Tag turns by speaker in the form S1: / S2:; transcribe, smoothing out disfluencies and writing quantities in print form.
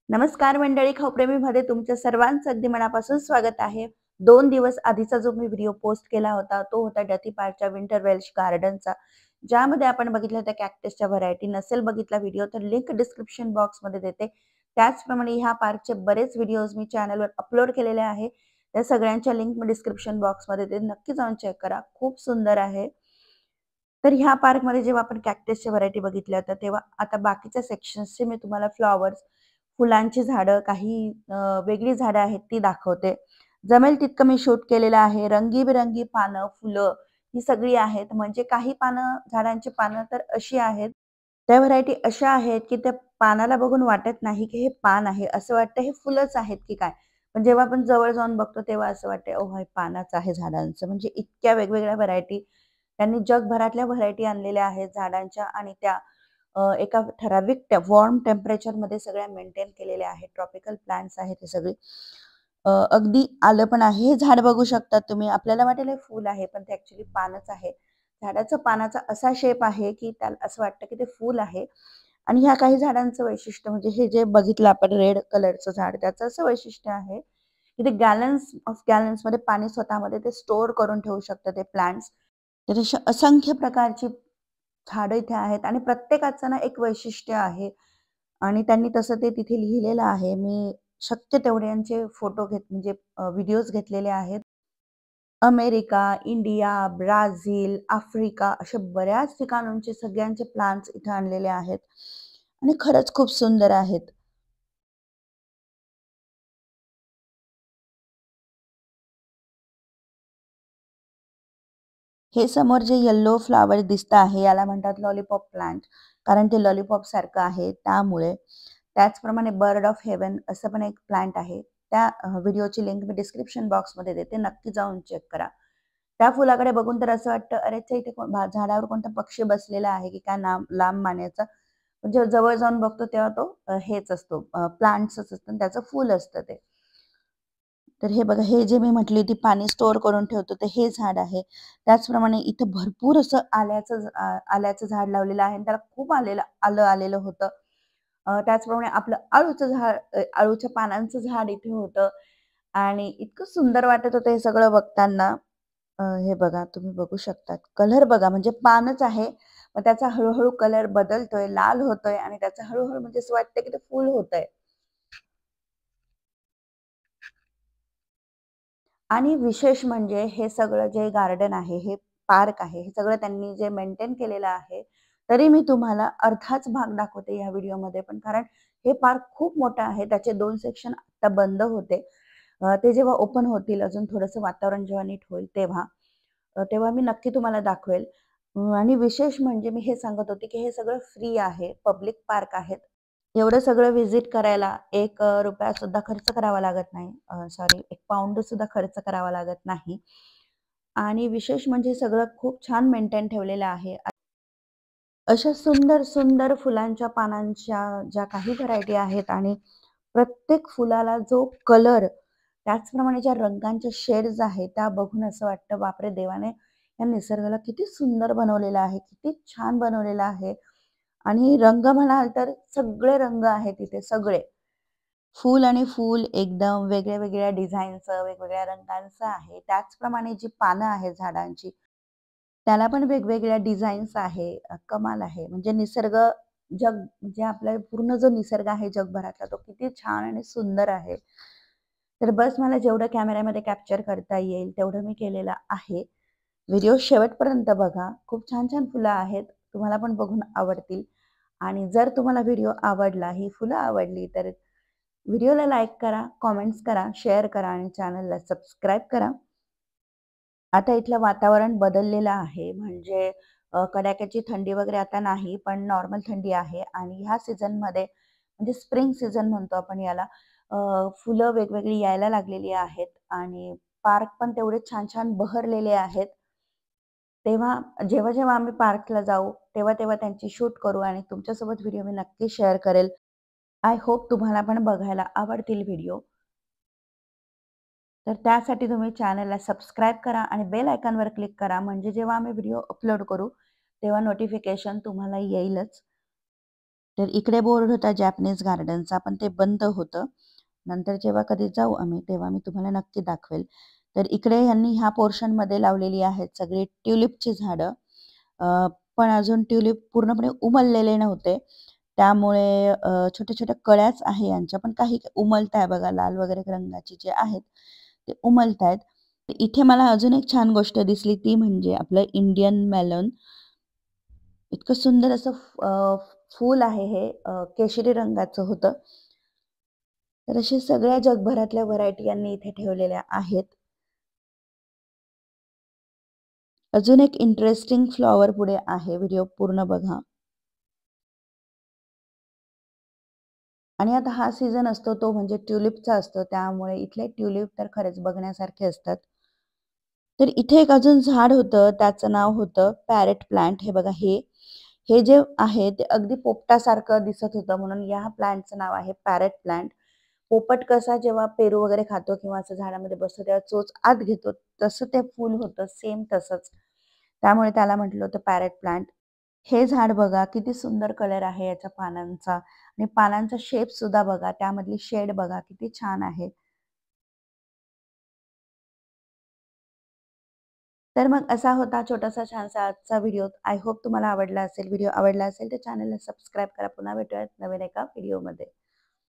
S1: नमस्कार मंडळी, खाऊप्रेमीमध्ये तुमच्या सर्वांचं अगदी मनापासून स्वागत आहे. 2 दिवस आधीचा जो मी व्हिडिओ पोस्ट केला होता, तो होता डथी पार्कच्या विंटर वेल्श गार्डनचा. ज्यामध्ये आपण बघितलं होतं कॅक्टसच्या व्हरायटी. नसेल बघितला व्हिडिओ तर लिंक डिस्क्रिप्शन बॉक्समध्ये देते. त्याचप्रमाणे ह्या पार्कचे बरेच व्हिडिओज मी चॅनलवर अपलोड केलेले आहे. त्या सगळ्यांच्या लिंक मी डिस्क्रिप्शन बॉक्समध्ये देते. नक्की जाऊन चेक करा. खूप सुंदर आहे. तर ह्या पार्कमध्ये जेव्हा आपण कॅक्टसच्या व्हरायटी बघितल्या होत्या, तेव्हा आता बाकीच्या सेक्शन्सचे मी तुम्हाला फ्लॉवर्स, फुलांची झाडं, काही वेगळी झाडं आहेत ती दाखवते. जमेल तितकं मी शूट केलेलं आहे. रंगीबेरंगी पानं, फुलं ही सगळी आहेत. म्हणजे काही पानं, झाडांची पानं तर अशी आहेत, त्या व्हरायटी अशा आहेत, की त्या पानाला बघून वाटत नाही, की हे पान आहे. असं वाटतं हे फुलंच आहेत की काय? पण जेव्हा आपण जवळ जाऊन बघतो तेव्हा असं वाटतं, ओह! हे पानच आहे झाडांचं. म्हणजे इतक्या वेगवेगळ्या व्हरायटी त्यांनी जगभरातल्या व्हरायटी आणलेल्या आहेत झाडांच्या आणि त्या एका ठराविक वॉर्म टेम्परेचरमध्ये सगळ्या मेंटेन केलेल्या आहेत. ट्रॉपिकल प्लांट्स आहेत हे सगळे. अगदी आलं पण आहे. हे झाड बघू शकता तुम्ही. आपल्याला वाटेल हे फूल आहे, पण ते ॲक्चुअली पानच आहे. झाडाचा पानाचा असा शेप आहे, की त्याला असं वाटतं, की ते फूल आहे. आणि ह्या काही झाडांचं वैशिष्ट्य म्हणजे हे जे बघितलं आपण रेड कलरचं झाड, त्याचं असं वैशिष्ट्य आहे, की ते गॅलन्स ऑफ गॅलन्समध्ये पाणी स्वतःमध्ये ते स्टोअर करून ठेवू शकतं ते प्लांट्स. तर अशा असंख्य प्रकारची झाडं इथे आहेत आणि प्रत्येकाचं ना एक वैशिष्ट्य आहे आणि त्यांनी तसं ते तिथे लिहिलेलं आहे. मी शक्य तेवढ्यांचे फोटो म्हणजे व्हिडिओज घेतलेले आहेत. अमेरिका, इंडिया, ब्राझील, आफ्रिका अशा बऱ्याच ठिकाणांचे सगळ्यांचे प्लांट्स इथे आणलेले आहेत आणि खरंच खूप सुंदर आहेत. हे समोर जे येलो फ्लॉवर दिसतं आहे याला म्हणतात लॉलीपॉप प्लांट. कारण ते लॉलीपॉप सारखं आहे त्यामुळे. त्याचप्रमाणे बर्ड ऑफ हेवन असं पण एक प्लांट आहे. त्या व्हिडिओची लिंक मी डिस्क्रिप्शन बॉक्समध्ये देते. नक्की जाऊन चेक करा. त्या फुलाकडे बघून तर असं वाटतं, अरे छे! इथे झाडावर कोणता पक्षी बसलेला आहे की काय लांब मानेचा. म्हणजे जवळ जाऊन बघतो तेव्हा तो हेच असतो, प्लांट्सच असतं आणि त्याचं फूल असतं ते. तर हे बघा, हे जे मी म्हटली होती पाणी स्टोअर करून ठेवतो ते हे झाड आहे. त्याचप्रमाणे इथं भरपूर असं आल्याचं झाड लावलेलं आहे आणि त्याला खूप आलं आलेलं होतं. त्याचप्रमाणे आपलं अळूचं झाड, अळूच्या पानांचं झाड इथे होतं आणि इतकं सुंदर वाटत होतं हे सगळं बघताना. हे बघा, तुम्ही बघू शकता. कलर बघा, म्हणजे पानच आहे. मग त्याचा हळू कलर बदलतोय, लाल होतोय आणि त्याचं हळू म्हणजे असं वाटतं की ते फुल होतंय. आणि विशेष म्हणजे हे सगळं जे गार्डन आहे, हे पार्क आहे, हे सगळं त्यांनी जे मेंटेन केलेलं आहे, तरी मी तुम्हाला अर्धाच भाग दाखवते या व्हिडिओमध्ये पण. कारण हे पार्क खूप मोठं आहे. त्याचे 2 सेक्शन आता बंद होते. ते जेव्हा ओपन होतील, अजून थोडंसं वातावरण जेव्हा नीट होईल तेव्हा, तेव्हा मी नक्की तुम्हाला दाखवेल. आणि विशेष म्हणजे मी हे सांगत होते, की हे सगळं फ्री आहे. पब्लिक पार्क आहेत. एवढं सगळं व्हिजिट करायला एक रुपया सुद्धा खर्च करावा लागत नाही. सॉरी, 1 पाउंड सुद्धा खर्च करावा लागत नाही. आणि विशेष म्हणजे सगळं खूप छान मेंटेन ठेवलेलं आहे. अशा सुंदर फुलांच्या पानांच्या ज्या काही व्हरायटी आहेत आणि प्रत्येक फुलाला जो कलर, त्याचप्रमाणे ज्या रंगांच्या शेड्स आहेत, त्या बघून असं वाटतं, बापरे! देवाने या निसर्गाला किती सुंदर बनवलेलं आहे, किती छान बनवलेलं आहे. आणि रंग म्हणाल तर सगळे रंग आहेत इथे, सगळे. फूल आणि फूल एकदम वेगळ्या-वेगळ्या डिझाईनचं, वेगवेगळ्या रंगांचं आहे. त्याचप्रमाणे जी पानं आहेत झाडांची, त्याला पण वेगवेगळ्या डिझाईन्स आहे. कमाल आहे. म्हणजे म्हणजे आपला पूर्ण जो निसर्ग आहे जगभरातला, तो किती छान आणि सुंदर आहे. तर बस मला जेवढं कॅमेऱ्यामध्ये कॅप्चर करता येईल तेवढं मी केलेलं आहे. व्हिडिओ शेवटपर्यंत बघा. खूप छान-छान फुलं आहेत. तुम्हाला पण बघून आवडतील. आणि जर तुम्हाला व्हिडिओ आवडला, ही फुलं आवडली, तर व्हिडिओला लाईक करा, कमेंट्स करा, शेअर करा आणि चॅनलला सबस्क्राईब करा. आता इथलं वातावरण बदललेलं आहे. म्हणजे कडाक्याची थंडी वगैरे आता नाही, पण नॉर्मल थंडी आहे आणि ह्या सीझनमध्ये म्हणजे स्प्रिंग सीझन म्हणतो आपण याला, अ, फुलं वेगवेगळी यायला लागलेली आहेत आणि पार्क पण तेवढे छान-छान बहरलेले आहेत. जेव्हा आम्ही पार्कला जाऊ, तेव्हा त्यांची शूट करू आणि तुमच्यासोबत व्हिडिओ मी नक्की शेअर करेल. आय होप तुम्हाला पण बघायला आवडतील व्हिडिओ. तर त्यासाठी तुम्ही चॅनलला सबस्क्राईब करा आणि बेल आयकॉनवर क्लिक करा. म्हणजे जेव्हा आम्ही व्हिडिओ अपलोड करू, तेव्हा नोटिफिकेशन तुम्हाला येईलच. तर इकडे बोर्ड होता जॅपनीज गार्डनचा, पण ते बंद होतं. नंतर जेव्हा कधी जाऊ आम्ही, तेव्हा मी तुम्हाला नक्की दाखवेल. तर इकडे यांनी ह्या पोर्शनमध्ये लावलेली आहेत सगळी ट्युलिपची झाडं. पण अजून ट्युलिप पूर्णपणे उमललेले नव्हते. त्यामुळे छोट्या-छोट्या कळ्याच आहे यांच्या, पण काही उमलताय बघा लाल वगैरे रंगाचे जे आहेत, ते उमलतायत. इथे मला अजून एक छान गोष्ट दिसली ती म्हणजे आपलं इंडियन मेलन. इतकं सुंदर असं फूल आहे हे, केशरी रंगाचं होतं. तर अशा सगळ्या जगभरातल्या व्हरायटी यांनी इथे ठेवलेल्या आहेत. अजून एक इंटरेस्टिंग फ्लॉवर पुढे आहे, व्हिडिओ पूर्ण बघा. आणि आता हा सीझन असतो तो म्हणजे ट्युलिपचा असतो, त्यामुळे इथले ट्युलिप तर खरंच बघण्यासारखे असतात. तर इथे एक अजून झाड होतं, त्याचं नाव होतं पॅरेट प्लांट. हे बघा हे, हे जे आहे ते अगदी पोपटासारखं दिसत होतं, म्हणून या प्लांटचं नाव आहे पॅरेट प्लांट. पोपट कसा जेव्हा पेरू वगैरे खातो किंवा असं झाडामध्ये बसतो तेव्हा चोच आत घेतो, तसं ते फूल होतं, सेम तसंच. त्यामुळे त्याला म्हटलं होतं पॅरेट प्लांट. हे झाड बघा किती सुंदर कलर आहे याच्या पानांचा, आणि पानांचा शेप सुद्धा बघा, त्यामधली शेड बघा किती छान आहे. तर मग असा होता छोटासा छानसा आजचा व्हिडिओ. आय होप तुम्हाला आवडला असेल. व्हिडिओ आवडला असेल तर चॅनलला सबस्क्राईब करा. पुन्हा भेटूयात नवीन एका व्हिडिओमध्ये.